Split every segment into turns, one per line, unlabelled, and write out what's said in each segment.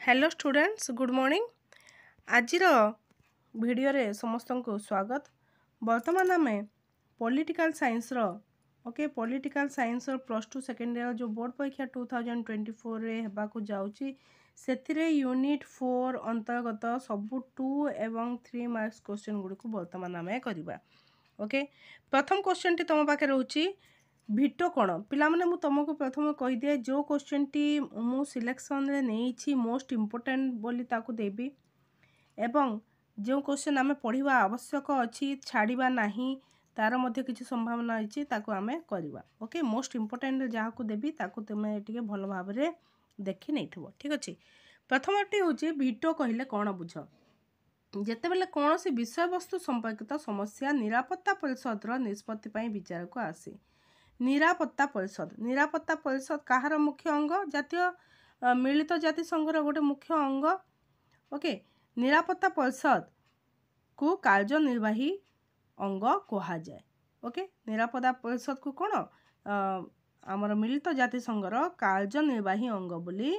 Hello students good morning आज video रे समस्त को स्वागत। वर्तमान आम political science okay political science plus two second year जो बोर्ड परीक्षा 2024 रे हेबाकु जाउची सेथिरे यूनिट 4 अंतर्गत सबु 2 एवं 3 मार्क्स क्वेश्चन गुडी को वर्तमान आम करबा। ओके प्रथम क्वेश्चन टी तुम पाखे रहउची भिटो कौन पिला माने मु तुमको प्रथम कही दिए जो क्वेश्चन टी मु सिलेक्शन रे नहीं मोस्ट इम्पोर्टेंट बोली ताकू देबी एवं जो क्वेश्चन आमे पढ़िबा आवश्यक अछि छाड़िबा नाही तार मध्य किछि संभावना अछि ताकू आमे करबा। ओके मोस्ट इम्पोर्टेंट जहा को देबी ताकू तुमे टिके भलो भाव रे देखि नैथबो ठीक अछि। प्रथमटी होछि भिटो कहिले कोन बुझ जेते बेले कोनोसी विषय वस्तु संपर्कित समस्या निरापत्ता परिषद रो निष्पत्ति पई विचार को आसी। निरापत्ता परिषद कहार मुख्य अंग जातीय मिलित जाति संघर गोटे मुख्य अंग। ओके निरापत्ता परिषद को कार्यनिर्वाही अंग कहा जाए। ओके निरापत्ता परिषद को कौन आमर मिलित जाति संघर कार्यनिर्वाही अंग बोली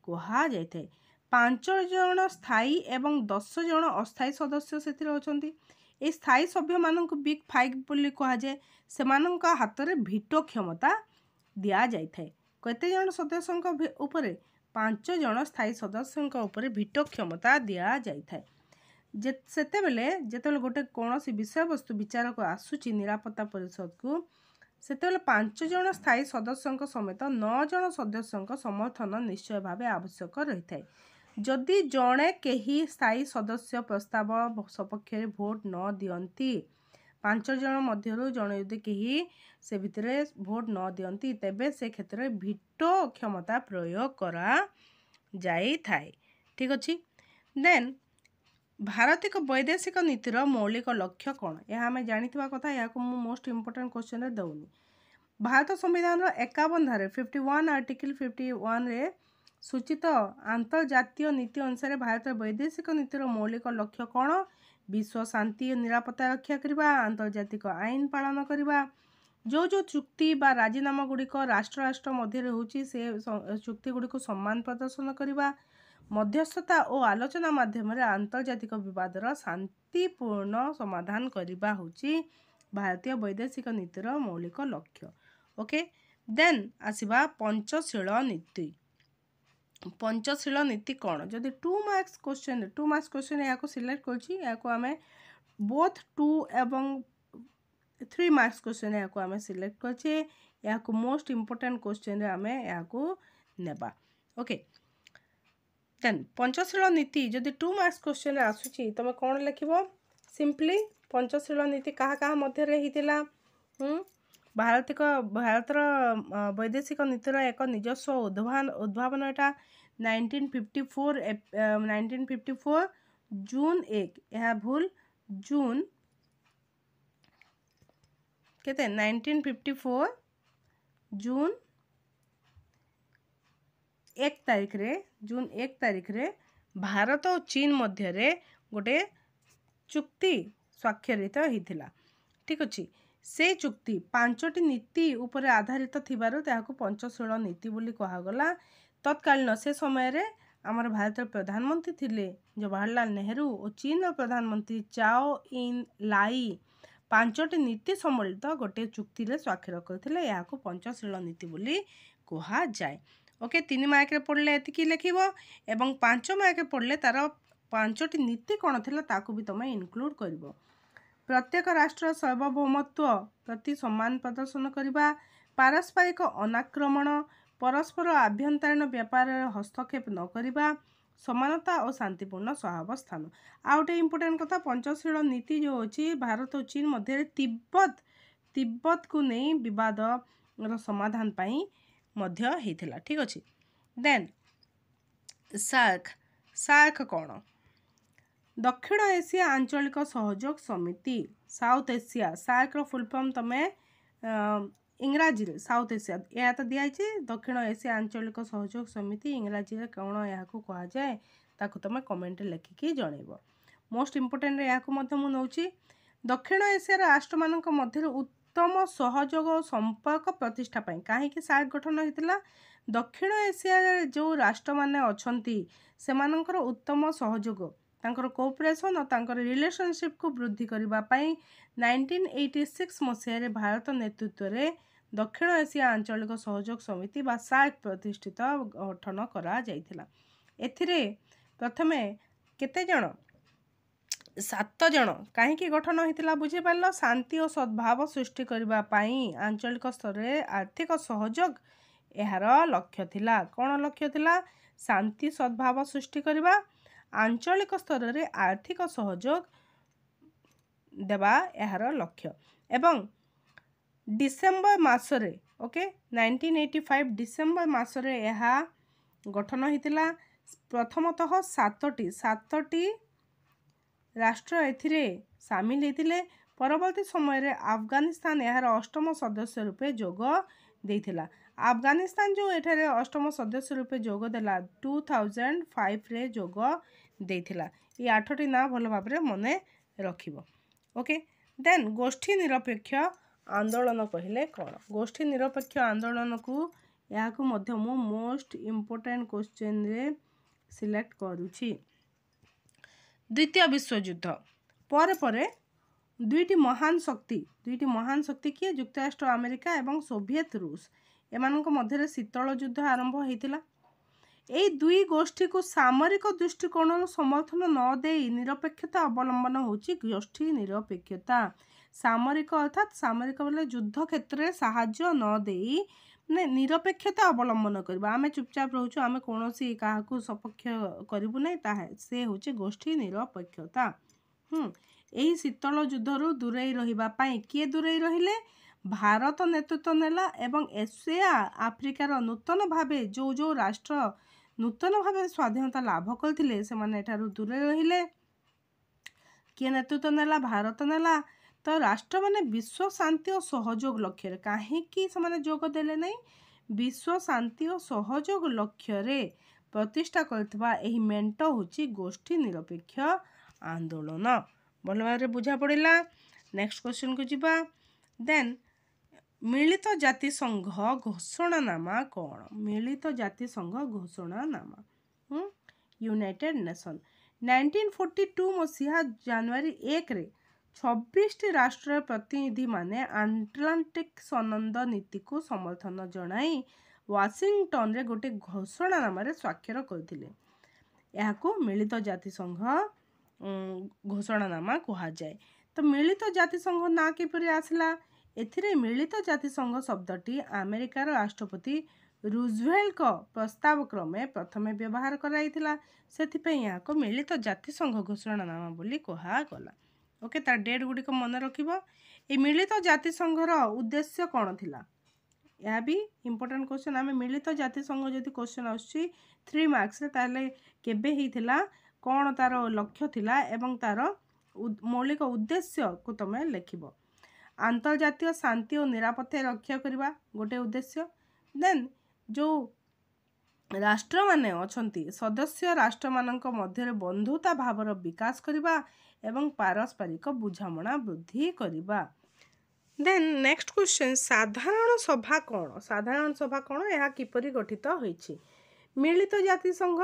कहा जाए। 5 जन स्थायी एवं 10 जन अस्थायी सदस्य से अछंती। ए स्थायी सभ्य मानक बिग 5 बोली कहा जाए। से मानक हाथ में भिटो क्षमता दिया जाए थाए। केते जन सदस्यों ऊपर 5 जन स्थायी सदस्यों ऊपर भिटो क्षमता दिया जाए थाए। सेते बेले जेते गोटे कौन सी विषय वस्तु विचार को आसुची निरापत्ता परिषद को सेते बेले 5 जन स्थायी सदस्यों समेत 9 जन सदस्यों समर्थन निश्चय भाव आवश्यक रही थाए। जदि जड़े कहीं स्थायी सदस्य प्रस्ताव सपक्ष भोट न दियंती 5 जन मध्य जड़े यदि कहीं से भितर भोट न दियंती तेबे से क्षेत्र में भिटो क्षमता प्रयोग करा जाई थाए। ठीक अच्छे देन भारतीय वैदेशिक नीतिर मौलिक लक्ष्य कौन यह आम जाना कथा या मोस्ट इम्पोर्टेंट क्वेश्चन रे दउनी। भारत संविधान 51 धारे 51 आर्टिकल 51 रे सूचित आंतर्जातीय नीति अनुसार भारत वैदेशिक नीतिर मौलिक लक्ष्य कौन विश्व शांति और निरापत्ता रक्षा करबा आंतर्जातिक आईन पालन करबा जो चुक्ति बा राजीनामा गुड़िक राष्ट्र राष्ट्र मध्य होची से चुक्ति गुड़िक सम्मान प्रदर्शन करबा मध्यस्थता और आलोचना माध्यम आंतर्जातिक विवादर शांतिपूर्ण समाधान करबा होची भारतीय वैदेशिक नीतिर मौलिक लक्ष्य। ओके देन आसीबा पंचशील नीति। पंचशील नीति कौन जदि 2 मार्क्स क्वेश्चन या सिलेक्ट करछि या आमे बोथ 2 एवं 3 मार्क्स क्वेश्चन या आमे सिलेक्ट करछि या मोस्ट इम्पोर्टेंट क्वेश्चन रे आमे या नेबा। ओके देन पंचशील नीति जदि 2 मार्क्स क्वेश्चन रे आसुछि तमे कोन लिखिबो सिंपली पंचशील नीति कहा कहा मध्य रे हितिला भारतर वैदेशिक नीतिर एक निजस्व उद्भावन एटा 1954 जून 1 यह भूल जून केते 1954 जून 1 तारीख रे भारत और चीन मध्य रे गोटे चुक्ति स्वाक्षरित होइथिला। ठीक अछि से चुक्ति 5टी नीति ऊपर आधारित थिबारु ताहाको पंचशील नीति बोली कहा गला। तत्कालीन से समय रे आमर भारत प्रधानमंत्री थिले जवाहरलाल नेहरू और चीन प्रधानमंत्री चाओ इन लाई 5टी नीति सम्मिलित गोटे चुक्ति रे स्वाक्षर करथिले याको पंचशील नीति बोली कहा जाए। ओके 3 मार्क रे पढ़ले एतिकी लिखिबो एवं 5 मार्क रे पढ़ले तार 5टी नीति कोन थिला ताकू भी तमे इनक्लूड करबो। प्रत्येक राष्ट्र सार्वभौमत्व प्रति सम्मान प्रदर्शन करबा पारस्परिक अनाक्रमण परस्पर आभ्यंतरीण व्यापार हस्तक्षेप न करबा समानता और शांतिपूर्ण सहावस्थान। आउटे इम्पोर्टेंट कथा पंचशील नीति जो अछि भारत और चीन मध्य तिब्बत को नहीं विवाद समाधान पाई मध्य हेतिला। ठीक अछि देन सार्क कौन दक्षिण एशिया आंचलिक सहयोग समिति South Asia SAARC full form तमे इंग्राजी रे साउथ एशिया या तो दिया दक्षिण एशिया आंचलिक सहयोग समिति इंग्राजी रे कौन या कहा जाए ताकू तमे कमेंट लिखिकी जनइबो। मोस्ट इम्पोर्टेंट या मु नौची दक्षिण एशिया राष्ट्र मानक मध्य उत्तम सहयोग और संपर्क प्रतिष्ठा पाई कहीं सार्क गठन होता दक्षिण एशिया जो राष्ट्र माने अछंती सेमानंकर उत्तम सहयोग तांकर कोऑपरेशन और तांकर रिलेशनशिप को वृद्धि करबा पई 1986 मसीह रे भारत नेतृत्व रे दक्षिण एशिया आंचलिक सहयोग समिति बा सार्क प्रतिष्ठित गठन करा जायथिला। एथिरे प्रथमे केते जण 7 जण कहीं गठन होता बुझी पार शांति और सद्भाव सृष्टि करने आंचलिक स्तर में आर्थिक सहयोग यार लक्ष्य थिला। कौन लक्ष्य थिला? शांति सद्भाव सृष्टि करवा आंचलिक स्तर में आर्थिक सहयोग देवा यार लक्ष्य। एवं डिसेम्बर मासरे ओके 1985 डिसेम्बर मासरे यह गठन होता। प्रथमतः 7टी राष्ट्र एथिरे सामिल होते। परवर्ती समय रे अफगानिस्तान यार अष्टम सदस्य रूपे जोग देइथिला। अफगानिस्तान जो एठारे अष्टम सदस्य रूपे जोग देला 2005 रे जोग देइथिला। ये 8टी ना भल भाव मन रखिबो। ओके देन गोष्ठी निरपेक्ष आंदोलन कहले कौन? गोष्ठी निरपेक्ष आंदोलन को या मोस्ट इम्पोर्टेंट क्वेश्चन रे सिलेक्ट करूची। द्वितीय विश्वयुद्ध पर परे दुईटी महान शक्ति किए? युक्तराष्ट्र अमेरिका एवं सोवियत रूस एमानक मध्य शीतल युद्ध आरंभ होता। यही दुई गोष्ठी को सामरिक दृष्टिकोण समर्थन न दे निरपेक्षता अवलंबन होची गोष्ठी निरपेक्षता। सामरिक अर्थात सामरिक बोले युद्ध क्षेत्र में साहाय्य न दे निरपेक्षता अवलंबन करबा। आमे चुपचाप रहूछु, आमे कोनोसी काहाकू सपक्ष करिबु नै, ताहे से होची गोष्ठी निरपेक्षता। एही शीतल युद्धरू दूरेई रहिबा पाई किए दूरेई रहिले? भारत नेतृत्व नेला एवं एशिया आफ्रिकार नूतन भावे जो जो राष्ट्र नूतन भावे स्वाधीनता लाभ करथिले सेमाने एठारू दूरे रहिले। किए नेतृत्व नेला? भारत नेला। तो राष्ट्र माने विश्व शांति और सहयोग लक्ष्य कहीं से जोग देले नहीं? विश्व शांति और सहयोग लक्ष्य रे प्रतिष्ठा करथिबा एही मेंट होची गोष्ठी निरपेक्ष आंदोलन। भल भाव बुझा पड़ेगा। नेक्स्ट क्वेश्चन को जीवा। देन मिलित जातिसंघ घोषणानामा कौन? मिलित जातिसंघ घोषणानामा यूनाइटेड नेशन 1942 मसीहा जनवरी 1 रे 26टी राष्ट्र प्रतिनिधि माने आटलांटिक सनंद नीति को समर्थन जनाई वाशिंगटन रे गोटे घोषणानामा रे स्वाक्षर करथिले। याको मिलित जातिसंघ घोषणानामा कहा जाए। तो मिलित जातिसंघ ना किपरि आसला? एथिरे मिलित जातिसंघ शब्दटी अमेरिकार राष्ट्रपति रूजवेल्ट को प्रस्ताव क्रमे प्रथमे व्यवहार कराइथिला। सेथिपई याको मिलित जातिसंघ घोषणानामा बोली कहा गला। ओके तार डेट गुड़िक मन रखिबो। ए मिलित जातिसंघर उद्देश्य कौन थिला? यह भी इंपोर्टेंट क्वेश्चन। आम मिलित जातिसंघ जदि क्वेश्चन आसुची 3 मार्क्स रे ताले केबे हिथिला, कौन तार लक्ष्य थिला एवं तार मौलिक उद्देश्य को तमे लिखिबो। अंतर्जातीय शांति और निरापत्ता रक्षा करबा गोटे उद्देश्य। देन जो राष्ट्र माने अछंती सदस्य राष्ट्र मानक मध्य बंधुता भावर विकास करबा एवं पारस्परिक बुझामणा वृद्धि करबा। देन नेक्स्ट क्वेश्चन साधारण सभा कौन? साधारण सभा कौन? यह किपरि गठित होइछि? मिलित जातिसंघ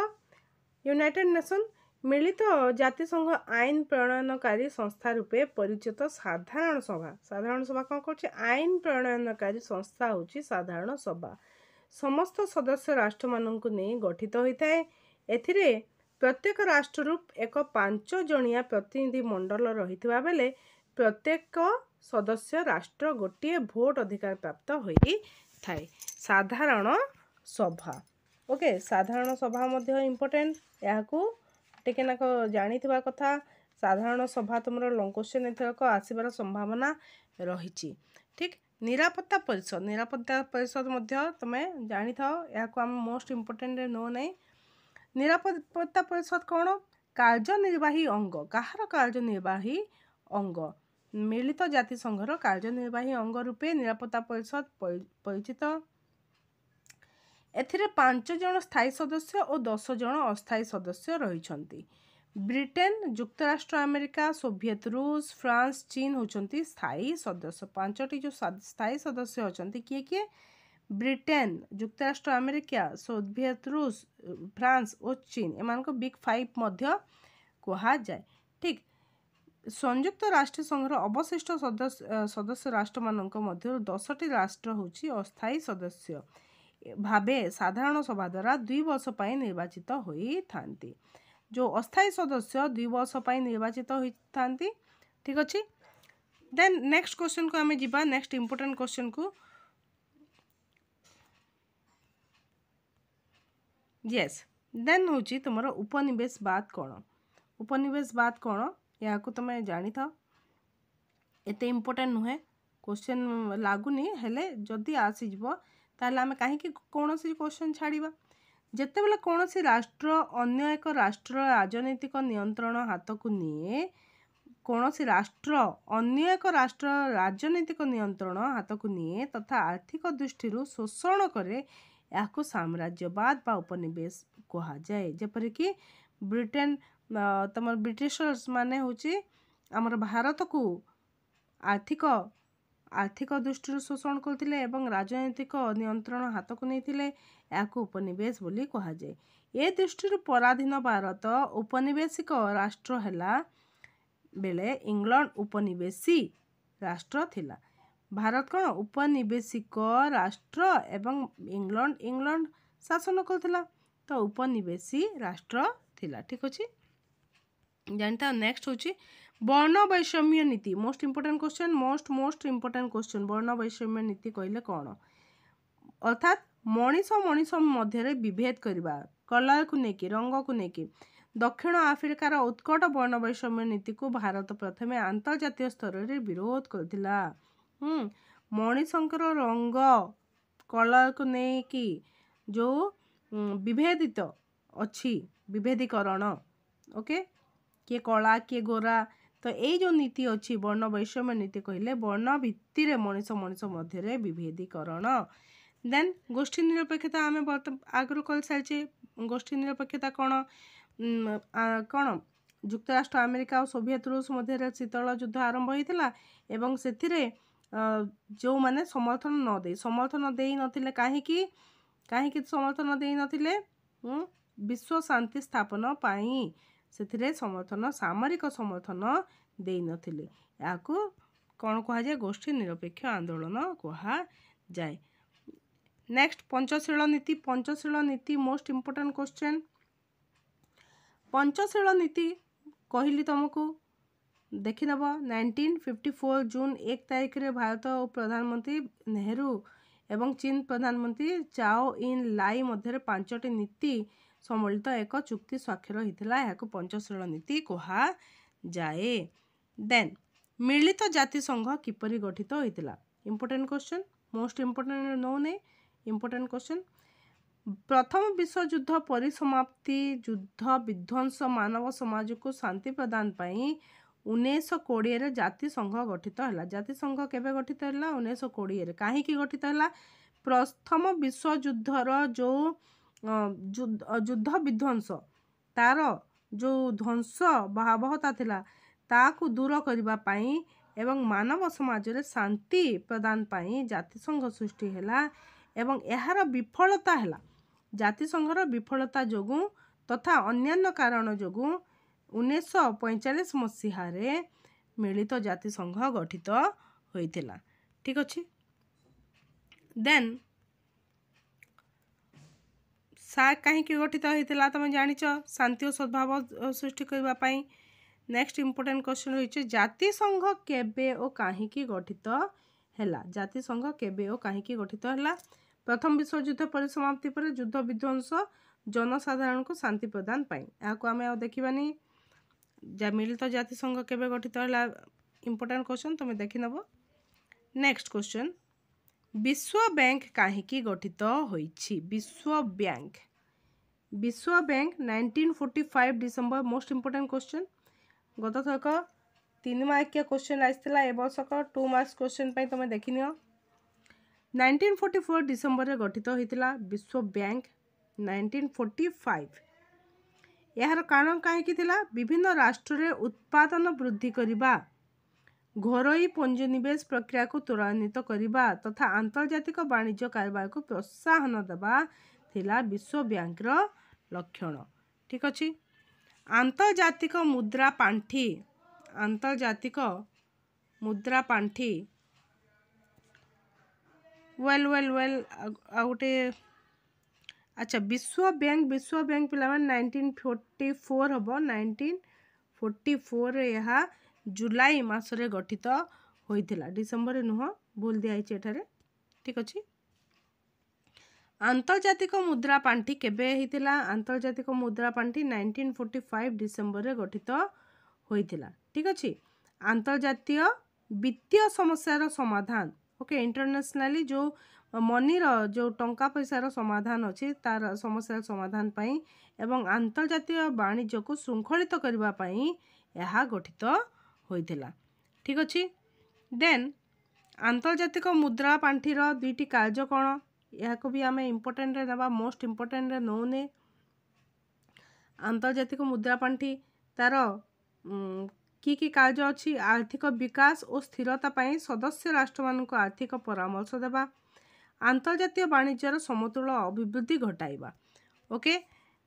यूनाइटेड नेशन मिलित जातिसंघ आईन प्रणयनकारी संस्था रूपे परिचित साधारण सभा। साधारण सभा कौन करछि? आईन प्रणयनकारी संस्था होछि साधारण सभा। समस्त सदस्य राष्ट्र माननकु नै गठित होइथाय। एथिरे प्रत्येक राष्ट्र एक 5 जणिया प्रतिनिधि मंडल रहिथिबा बेले प्रत्येक सदस्य राष्ट्र गोटे भोट अधिकार प्राप्त होई थाए। साधारण सभा ओके साधारण सभा मध्य इम्पोर्टेंट। याकू टिकेनाक जानिथिबा कथा। साधारण सभा तुमरो लॉन्ग क्वेश्चन एथरक आसीबार संभावना रहिछि। ठीक निरापत्ता परिषद मध्य तुमे जानि थाओ। याकू हम मोस्ट इम्पोर्टेंट नो नै। निरापत्ता परिषद कौन? कार्यनिर्वाही अंग। कहार कार्यनिर्वाही अंग? मिलित जातिसंघर कार्यनिर्वाही अंग रूपे निरापत्ता परिषद परिचित। एथिरे 5 जन स्थायी सदस्य और 10 जन अस्थायी सदस्य रहिछंती। ब्रिटेन, युक्तराष्ट्र अमेरिका, सोवियत रूस, फ्रांस, चीन होचंती स्थायी सदस्य। 5टी जो स्थायी सदस्य होचंती किए किए? ब्रिटेन, युक्तराष्ट्र अमेरिका, सोवियत रूस, फ्रांस और चीन एमान बिग 5 मध्य कहा जाए। ठीक, संयुक्त राष्ट्र संघर अवशिष्ट सदस्य राष्ट्र मानक मध्य 10टी राष्ट्र होची अस्थायी सदस्य भावे साधारण सभा द्वारा 2 वर्ष पर निर्वाचित होई थांती। जो अस्थायी सदस्य 2 वर्ष पर निर्वाचित होई थांती। ठीक अछि। देन नेक्स्ट क्वेश्चन को हमें जीवा, नेक्स्ट इंपोर्टेंट क्वेश्चन को। यस, देन होची तुमरो उपनिवेशवाद कोन। उपनिवेशवाद कोन या को तुम जानी था, एते इंपोर्टेंट नुहे, क्वेश्चन लागुनी हेले जदि आसी जीवो ताले आमे काहे कि कोनोसी क्वेश्चन छाड़ीबा। जेते बेले कोनोसी राष्ट्र अन्य एक राष्ट्र राजनीतिक नियंत्रण हाथ को निए, कोनोसी राष्ट्र अन्य एक राष्ट्र राजनीतिक नियंत्रण हाथ को निए तथा आर्थिक दृष्टि शोषण करे, याको साम्राज्यवाद बा उपनिवेश कहा जाए। जेपरि कि ब्रिटेन तमर ब्रिटिशर्स माने होची हमर भारत को आर्थिक दृष्टि शोषण करथिले एवं राजनीतिक नियंत्रण हाथ को नैथिले, याको उपनिवेश बोली कहा जाए। ए दृष्टि पराधीन भारत उपनिवेशिक राष्ट्र हैला बेले इंग्लैंड उपनिवेशी राष्ट्र थिला। भारत कौन उपनिवेशिक राष्ट्र एवं इंग्लैंड शासन करथिला, तो उपनिवेशी राष्ट्र थिला। ठीक अछि, जानता। नेक्स्ट होची वर्ण वैषम्य नीति। Most important question, most important question. वर्ण वैषम्य नीति कहले कौन, अर्थात मनीष मध्य विभेद करवा, कलर को लेकिन, रंग को लेकिन। दक्षिण आफ्रिकार उत्कट वर्ण वैषम्य नीति को भारत प्रथमे अंतर्जातीय स्तर में विरोध करथिला। मनीषंकर रंग कलर को लेकिन जो विभेदित अच्छी विभेदीकरण, ओके, किए कला किए गोरा, तो यही जो नीति अच्छी वर्ण वैषम्य नीति कहले वर्ण भित्तिर मनीष मध्य विभेदीकरण। देन गोष्ठी निरपेक्षता आम आगु कर सारी। गोष्ठी निरपेक्षता कौन कौन युक्तराष्ट्र अमेरिका और सोवियत रूस मध्य शीतल युद्ध आरंभ होता एवं से जो माने समर्थन दे नथिले, कहीं समर्थन दे नथिले विश्व शांति स्थापन पाई से समर्थन, सामरिक समर्थन दे नथिले, याकू कौन कहा जाए, गोष्ठी निरपेक्ष आंदोलन कहा जाए। नेक्स्ट पंचशील नीति। पंचशील नीति मोस्ट इंपोर्टेंट क्वेश्चन। पंचशील नीति कहली तुमको देखीदब 1954 जून 1 तारिख रे भारत प्रधानमंत्री नेहरू एवं चीन प्रधानमंत्री चाओ इन लाई मध्य 5टी नीति सम्मिलित एक चुक्ति स्वाक्षर होता है, पंचशील नीति कहा जाए। देन मिलित जातिसंघ किपरि गठित होता, इंपोर्टेंट क्वेश्चन, मोस्ट इंपोर्टेंट नो ने इंपोर्टेंट क्वेश्चन। प्रथम विश्व युद्ध परिसमाप्ति, युद्ध विध्वंस, मानव समाज को शांति प्रदान पाई 1920 जातिसंघ गठित है। जातिसंघ केबे गठित है? 1920। कहीं गठित है? प्रथम विश्व युद्धर जो युद्ध विध्वंस तार जो ध्वंस भयावहता थिला ताकू दूर करबा पाई एवं मानव समाज रे शांति प्रदान पाई जातिसंघ सृष्टि हैला एवं यार विफलता हैला। जातिसंघर विफलता जोगु तथा अन्यान्य कारण जोगु 1945 मसीहा रे मिलित जातिसंघ गठित होइथिला। ठीक अछि। देन सा कहीं गठित होइथिला तुम जानिच, शांति और सद्भाव सृष्टि करबा पाई। नेक्स्ट इंपोर्टेंट क्वेश्चन होइछ जातिसंघ केबे और कहीं गठित हैला। जातिसंघ केबे और कहीं गठित हैला? प्रथम विश्व युद्ध परिसमाप्ति पर युद्ध विध्वंस जनसाधारण को शांति प्रदान पाई। याको आमे आ देखिबानी मिलित जातिसंघ केबे गठित हैला, इंपोर्टेंट क्वेश्चन तुम देखि नबो। नेक्स्ट क्वेश्चन विश्व बैंक कहीं गठित होइछि? विश्व bank 1945 December. Most important question. गत थरक 3 मार्किया क्वेश्चन आइसला, ए वर्षक 2 मार्क्स क्वेश्चन पाई तुम देखि नियो। 1944 डिसेम्बर रे गठित होइतिला विश्व बैंक 1945। यार कारण कहीं थिला? विभिन्न राष्ट्र रे उत्पादन वृद्धि करिबा ଘରୋଇ ପୁଞ୍ଜିନିବେଶ ପ୍ରକ୍ରିୟାକୁ ତ୍ୱରାନ୍ୱିତ କରିବା ତଥା ଆନ୍ତର୍ଜାତିକ ବାଣିଜ୍ୟ କାରବାରକୁ ପ୍ରୋତ୍ସାହନ ଦେବା ଥିଲା ବିଶ୍ୱ ବ୍ୟାଙ୍କର ଲକ୍ଷଣ। ଠିକ୍ ଅଛି। ଆନ୍ତର୍ଜାତିକ ମୁଦ୍ରା ପାଣ୍ଠି ଆଉ ଗୋଟେ ଆଚ୍ଛା विश्व बैंक पिलाମାନେ 1944 हब 1944 यह जुलाई मासरे गठित होइथिला डिसेंबर नुह भूल दिया एठारे। ठीक अछि। आंतर्जातिक मुद्रा पांठी केबे हितिला आंतर्जातिक मुद्रा पांठी 1945 डिसेंबर रे गठित होइथिला। ठीक अछि। आंतर्जातीय वित्तीय समस्यार समाधान ओके इंटरनेशनली जो मनीर जो टंका पैसार समाधान अच्छी तार समस्या समाधान पाई एवं आंतर्जातीय वाणिज्य को श्रृंखलित करबा पाई यह गठित होइथिला। ठीक अछि। देन आंतर्जातिक मुद्रा पांठीर दुईटी कार्य कौन यह को भी आमे इम्पोर्टेंट रे नबा मोस्ट इम्पोर्टेंट रे नौने। आंतर्जातिक मुद्रा पांठी तार की कार्य अच्छी आर्थिक विकास और स्थिरता पाई सदस्य राष्ट्र मानक आर्थिक परामर्श देवा आंतर्जातीय वाणिज्यर समतुल अभिवृद्धि घटाइबा। ओके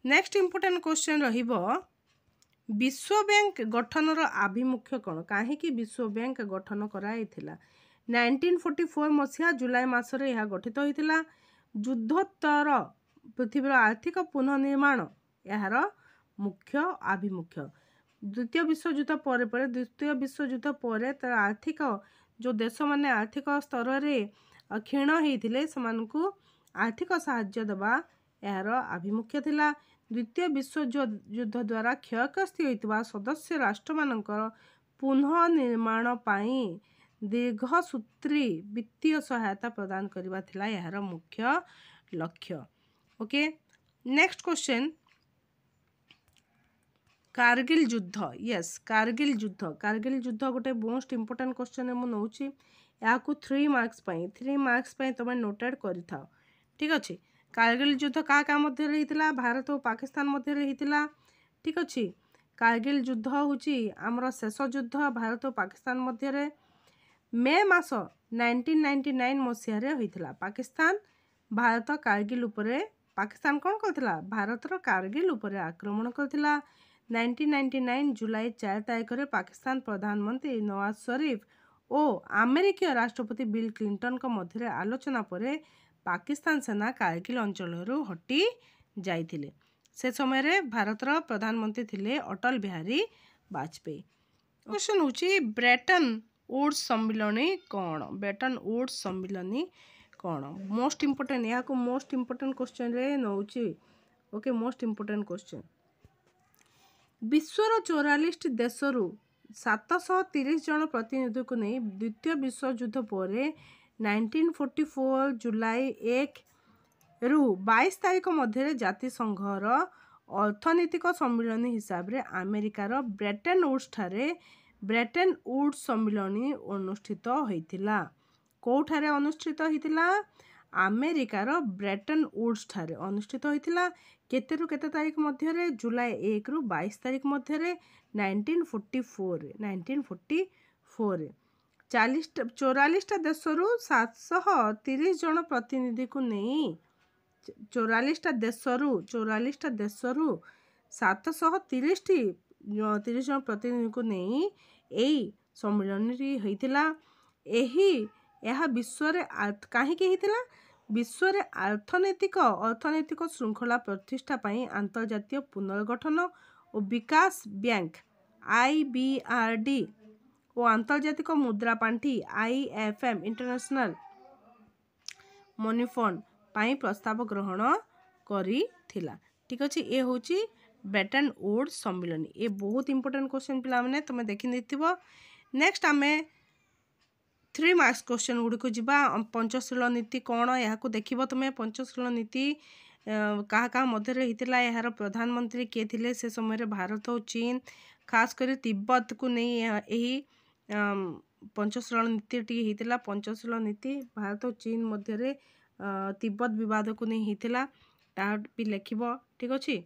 नेक्स्ट इम्पोर्टेंट क्वेश्चन रहिबो विश्व बैंक गठनर आभिमुख्य कौन कहीं विश्व बैंक गठन कराइथिला 1944 मसीहा जुलाई मासरे यह गठित होइथिला। युद्धोत्तर पृथ्वीर आर्थिक पुनर्निर्माण यार मुख्य आभिमुख्य। द्वितीय विश्वयुद्ध पर तर आर्थिक जो देश माने आर्थिक स्तर रे क्षीण होइथिले समानकु आर्थिक सहायता देवा यार आभिमुख्य थिला। द्वितीय विश्वयुद्ध द्वारा क्षयग्रस्त होइतबा सदस्य राष्ट्र मानकर पुनर्निर्माण पाई दीर्घसूत्री वित्तीय सहायता प्रदान करबा थिला यार मुख्य लक्ष्य। ओके नेक्स्ट क्वेश्चन कारगिल युद्ध। यस कारगिल युद्ध गोटे मोस्ट इंपोर्टेंट क्वेश्चन मु नउची याकू 3 मार्क्स पई तमे नोटेड करिथाओ। ठीक अछि। कारगिल युद्ध का मध्य रहितला भारत और पाकिस्तान मध्य रहितला। ठीक अछि। कारगिल युद्ध होची हमर शेष युद्ध भारत और पाकिस्तान मध्य रे मे मास 1999 मसिया रे होइतला। पाकिस्तान भारत कारगिल उपरे पाकिस्तान कौन करथिला भारत रो कारगिल उपरे आक्रमण करथिला। 1999 जुलाई 4 तारिख रे पाकिस्तान प्रधानमंत्री नवाज शरीफ और अमेरिकीय राष्ट्रपति बिल क्लिंटन को मध्य आलोचना परे पाकिस्तान सेना कारगिल अंचल हटी जाइथिले। से समय रे भारतर प्रधानमंत्री थिले अटल बिहारी वाजपेयी। क्वेश्चन होची ब्रेटन वुड्स सम्मिलनी कौन ब्रेटन वुड्स सम्मिलनी कौन मोस्ट इंपोर्टेंट यहाँ को मोस्ट इंपोर्टेंट क्वेश्चन रे नउची। ओके मोस्ट इंपोर्टेंट क्वेश्चन विश्वर 44 देशरू 730 जन प्रतिनिधि को नहीं द्वितीय विश्व युद्ध पर 1944 जुलाई 1 रु 22 तारिख मध्य जातिसंघर अर्थनैतिक सम्मिलन हिसाब रे अमेरिकार ब्रेटन वुड्स ठारे ब्रेटन वुड्स सम्मिलन अनुष्ठित होइतिला। कोठारे अनुष्ठित होइतिला अमेरिकार ब्रेटन वुड्स ठारे अनुष्ठित होइतिला। केते रु केते तारिख मध्य रे जुलाई 1 रु 22 तारिख मध्य रे 1944 44 देशरू 730 जन प्रतिनिधि को नहीं 44 देशरू 730 जन प्रतिनिधि को नहीं यही सम्मेलन होइतिला। यह विश्व कहीं होइतिला विश्व अर्थनैतिक श्रृंखला प्रतिष्ठा पाई अंतर्जातीय पुनर्गठन और विकास बैंक IBRD और अंतर्जातिक मुद्रा पांठी IFM इंटरनेशनल मनी फंड पाई प्रस्ताव ग्रहण करिथिला। ठीक अछि। ए होची ब्रेटन वुड्स सम्मेलन ये बहुत इंपोर्टेंट क्वेश्चन पिला माने तमे देखि नेथिबो। नेक्स्ट आमे 3 मार्क्स क्वेश्चन गुडी को जिबा पंचशील नीति कौन यहाँ को देखिबो तमे पंचशील नीति कहा मध्य रहितला यार प्रधानमंत्री के थिले से समय रे भारत और चीन खास कर तिब्बत को नहीं यही पंचशील नीति टी हितला। पंचशील नीति भारत और चीन मध्य रे तिब्बत विवाद को नहीं हितला ता भी लेखिबो। ठीक अछि।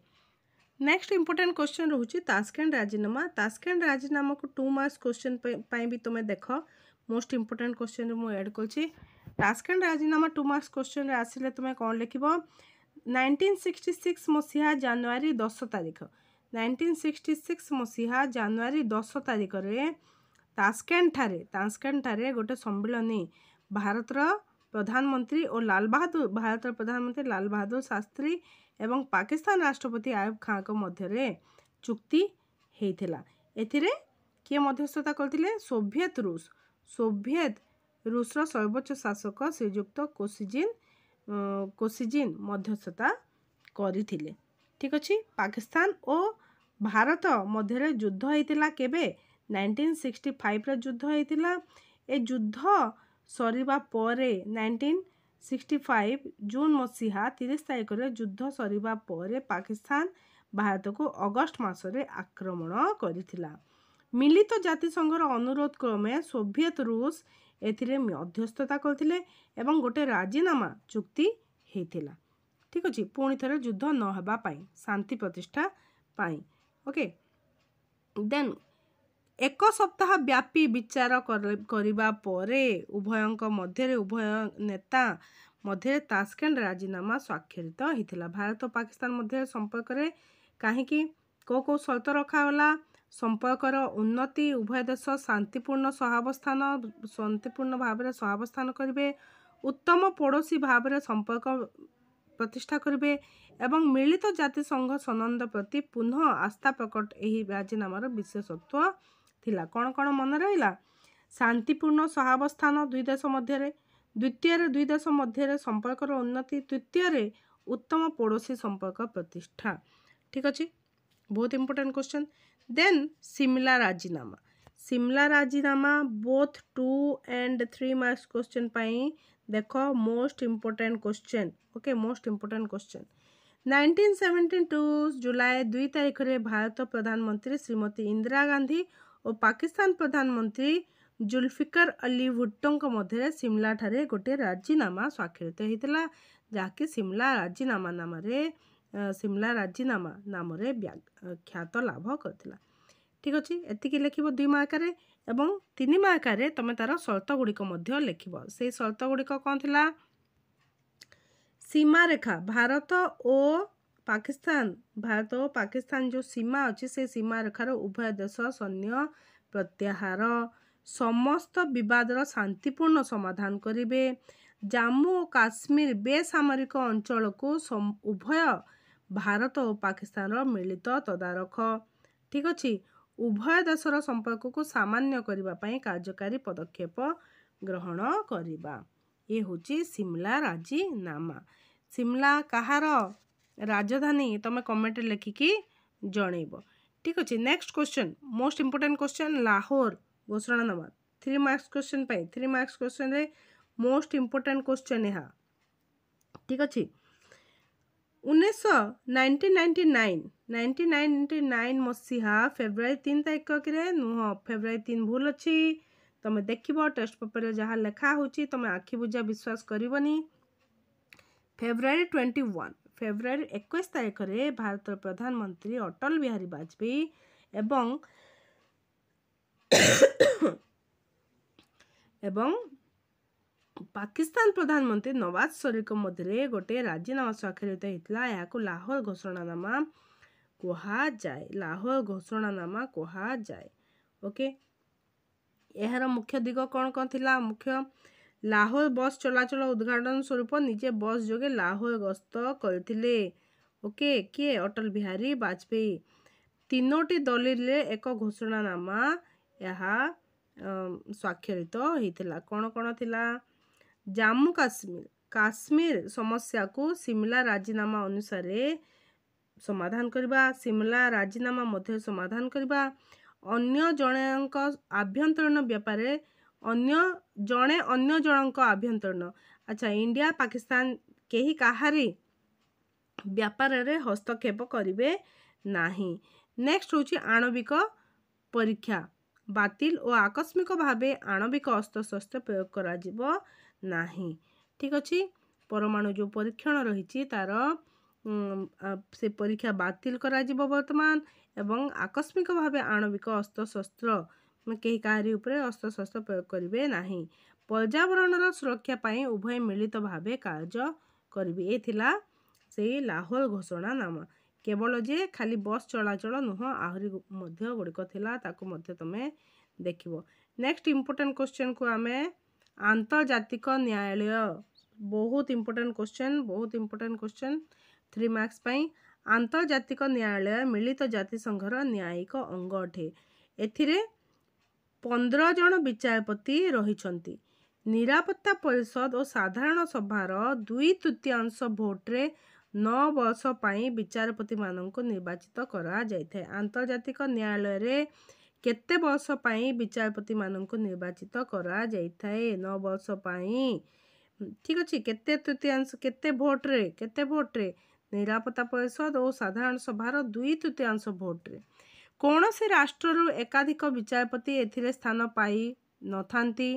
नेक्स्ट इंपोर्टेंट क्वेश्चन रोचे तास्केंड राजीनामा। तास्केंड राजीनामा को 2 मार्क्स क्वेश्चन भी तुम्हें देख मोस्ट इंपोर्टेंट क्वेश्चन मुझे ऐड कर तास्केंड राजीनामा 2 मार्क्स क्वेश्चन आसिले तुम्हें कौन लिख 1966 मसीहा जनवरी 10 तारिख 1966 मसीहा जनवरी 10 तारिख रे तास्केंड ठारे गोटे सम्मिलनी भारतर प्रधानमंत्री और भारतर प्रधानमंत्री लाल बहादुर शास्त्री एवं पाकिस्तान राष्ट्रपति आयुब खान को मध्य चुक्ति होता। एथिरे किए मध्यस्थता करथिले सोभियत रूसर सर्वोच्च शासक श्रीयुक्त कोसिजिन मध्यस्थता करथिले। ठीक अच्छे। पाकिस्तान और भारत मध्य युद्ध होता केबे 1965 रे युद्ध होता। ए युद्ध सरीबा परे 1965 जून मसीहा 30 तारिख रे युद्ध सरीबा परे पाकिस्तान भारत को अगस्त मासरे आक्रमण करिथिला। मिलित जातिसंघर अनुरोध क्रमे सोभियत रूस एथिरे मध्यस्थता करथिले एवं गोटे राजीनामा चुक्ति हेतिला। ठीक अछि। पुणी थरे युद्ध न हेबा पई शांति प्रतिष्ठा पई। ओके देन एक सप्ताह व्यापी विचार करिबा परे उभय नेता मध्य तास्केंड राजीनामा स्वाक्षरित होता। भारत और पाकिस्तान मध्य संपर्क रे काहेकि को शर्त रखागला संपर्कर उन्नति उभय देश शांतिपूर्ण भाव सहावस्थान करेंगे उत्तम पड़ोसी भाव संपर्क प्रतिष्ठा करेंगे एवं मिलित जातिसंघ सनंद प्रति पुनः आस्था प्रकट यही राजीनामार विशेषत्व थिला। कौन कौन मन रहा शांतिपूर्ण सहावस्थान दुई देश मध्य द्वितीय दुई देश मध्य संपर्कर उन्नति तृतीय उत्तम पड़ोसी संपर्क प्रतिष्ठा। ठीक अच्छे। बहुत इंपोर्टेंट क्वेश्चन। देन सिमला राजीनामा बोथ 2 and 3 मार्क्स क्वेश्चन पाई देखो most important question. Okay most important question 1972 जुलाई 2 तारिख रे भारत प्रधानमंत्री श्रीमती इंदिरा गांधी और पाकिस्तान प्रधानमंत्री जुल्फिकर अली भुट्टो मध्य सिमला ठारे गोटे राजीनामा स्वाक्षरित होता जहाँकि सिमला राजीनामा नाम ख्यात लाभ करथिला। ठीक अच्छे। एतिकी लिख 2 मार्करे एवं 3 मार्करे तुम तार शर्त गुड़िक लिख से शर्त गुड़िक कौन थिला सीमा रेखा भारत और पाकिस्तान जो सीमा अच्छी से सीमा रेखार उभय देश सैन्य प्रत्याहार समस्त विवादर शांतिपूर्ण समाधान करेंगे जम्मू और काश्मीर बेसामरिक अंचल को उभय भारत और पाकिस्तान मिलित तदारख। ठीक अच्छे। उभय देशर संपर्क को सामान्य करने कार्यकारी पदक्षेप ग्रहण करवा ये हूँ सिमला राजीनामा। सिमला कहार राजधानी तुम कमेंट लिखिकी जनइब। ठीक अच्छे। Next question most important question Lahore घोषणानामा 3 मार्क्स क्वेश्चन 3 मार्क्स क्वेश्चन रे मोस्ट इंपोर्टेंट क्वेश्चन है। ठीक अच्छे। 1999 मसीहा फेब्रुआरी 3 तारिख नुह फेब्रुआरी 3 भूल अच्छी तुम देख टेस्ट पेपर जहाँ लेखा हो तुम आखि बुझा विश्वास करनी। फेब्रुआरी 21 तारिख रे भारत प्रधानमंत्री अटल बिहारी वाजपेयी एवं पाकिस्तान प्रधानमंत्री नवाज शरीफ मध्य गोटे राजीनामा स्वाक्षरित होता है लाहौर घोषणानामा कहा जाए। ओके यार मुख्य दिग कौन कौन थिला मुख्य लाहौर बस चलाचल उद्घाटन स्वरूप निजे बस जोगे लाहौर गस्त करथिले। ओके किए अटल बिहारी वाजपेयी 3टी दलिल एक घोषणानामा यहाँ स्वाक्षरित होता। कौन कौन थिला जम्मू काश्मीर समस्या को सिमला राजीनामा अनुसार समाधान करवा सिमला राजीनामा मध्य समाधान करवा अन्य जनक आभ्यंतरण व्यापार जड़े अन्य जनक आभ्यंतरण अच्छा इंडिया पाकिस्तान केही काहारी व्यापार रे हस्तक्षेप करिवे नाही। नेक्स्ट होची आणविक परीक्षा बातिल और आकस्मिक भावे आणविक अस्त्र शस्त्र प्रयोग करा जिवो नाही। ठीक अच्छे। परमाणु जो परीक्षण रही तार से परीक्षा बातिल करा जिवो वर्तमान एवं आकस्मिक भावे आणविक अस्त्रशस्त्र कहीं काहारी उपरे अस्त्रशस्त्र प्रयोग करेंगे नहीं। पर्यावरण सुरक्षा पाई उभय मिलित भावे कार्य करेंगे। ये थिला से लाहौल घोषणा नाम। केवल जे खाली बस चलाचल नुह आहरी मध्य गुड़िक थिला ताकू मध्य तमे देखिबो। नेक्स्ट इंपोर्टेंट क्वेश्चन को आमे आंतर्जातिक न्यायालय बहुत इंपोर्टेंट क्वेश्चन 3 मार्क्स पाई। आंतर्जातिक न्यायालय मिलित जातिसंघर न्यायिक अंग अटे। एथिरे 15 जन विचारपति रहिछंती। निरापत्ता परिषद और साधारण सभार 2/3 भोट्रे 9 वर्ष पाई विचारपति मानक निर्वाचित करा जायथे। आंतर्जातिक न्यायालय रे केते वर्ष पाई विचारपति मानक निर्वाचित करा जायथे? 9 वर्ष पाई। ठीक अच्छे। केते तृतीयांश केते भोट्रे निरापत्ता परिषद और साधारण सभार 2/3 भोट्रे। कौन से राष्ट्र एकाधिक विचारपति एथिरे स्थान पाई न थांती।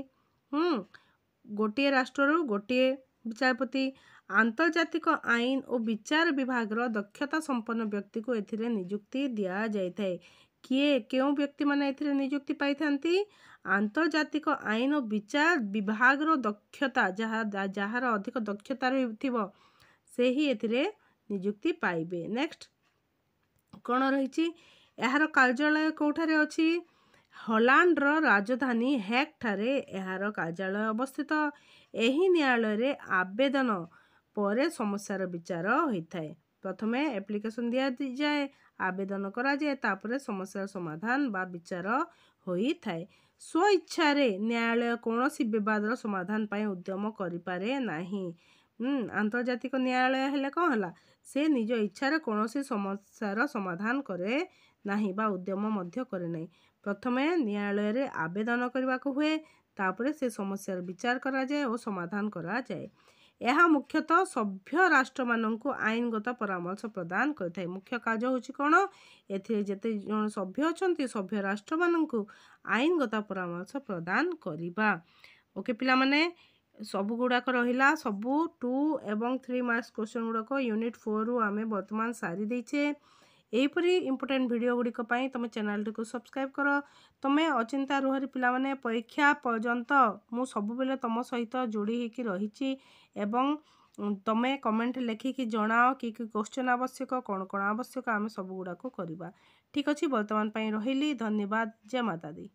गोटे राष्ट्र गोटे विचारपति। आंतर्जातिक आईन और विचार विभाग दक्षता संपन्न व्यक्ति को एथिरे नियुक्ति दिया जाए। किए क्यों व्यक्ति माने एथिरे नियुक्ति पाई थांती? आंतर्जातिक आईन और विचार विभाग दक्षता जहार अधिक दक्षता रहिथिबो से ही एथिरे नियुक्ति पाइबे। नेक्स्ट कौन रही? यार कार्यालय कोठारे अछि? हॉलैंड राजधानी हेग ठारे यार कार्यालय अवस्थित। एही न्यायालय रे आवेदन परे समस्यार विचार होता है। प्रथमे एप्लिकेशन दिया जाए, आवेदन करा जाए, तापरे समस्यार समाधान बा विचार होता है। स्व इच्छा रे न्यायालय कौनसी विवादर समाधान पाई उद्यम करि पारे नाही। आंतर्जातिक न्यायालय हेले कौन हला? से निज इच्छा कौनसी समस्यार समाधान करे नाही बा उद्यम मध्य करे नाही। प्रथमे न्यायालय रे आवेदन करबा को हुए, तापरे से समस्यार विचार करा जाए और समाधान करा जाए। यह मुख्यतः सभ्य राष्ट्र माननकु आईनगत परामर्श प्रदान करथाय। मुख्य कार्य होछि कोन? एथिरे जेते जन सभ्य अछंती सभ्य राष्ट्र माननकु आईनगत परामर्श प्रदान करिबा। ओके पिला माने सबु गुड़ाक रहिला सबु 2 एवं 3 मार्क्स क्वेश्चन गुड़ाक यूनिट 4 रु आमे वर्तमान सारी देइछे। एहीपरी इंपोर्टेंट वीडियो गुड़िक पाई तुम चैनल को सब्सक्राइब कर। तुमे अचिंता रुहरी पिला माने परीक्षा पर्यंत मु सबु बेले तुम सहित जोड़ी होकी रहिछि एवं तुमे कमेंट लेखिकी जणाओ कि क्वेश्चन आवश्यक कौन कौन आवश्यक आमे सबु गुड़ाक करवा। ठीक अछि। वर्तमान पाई रहिली। धन्यवाद। जय माता दी।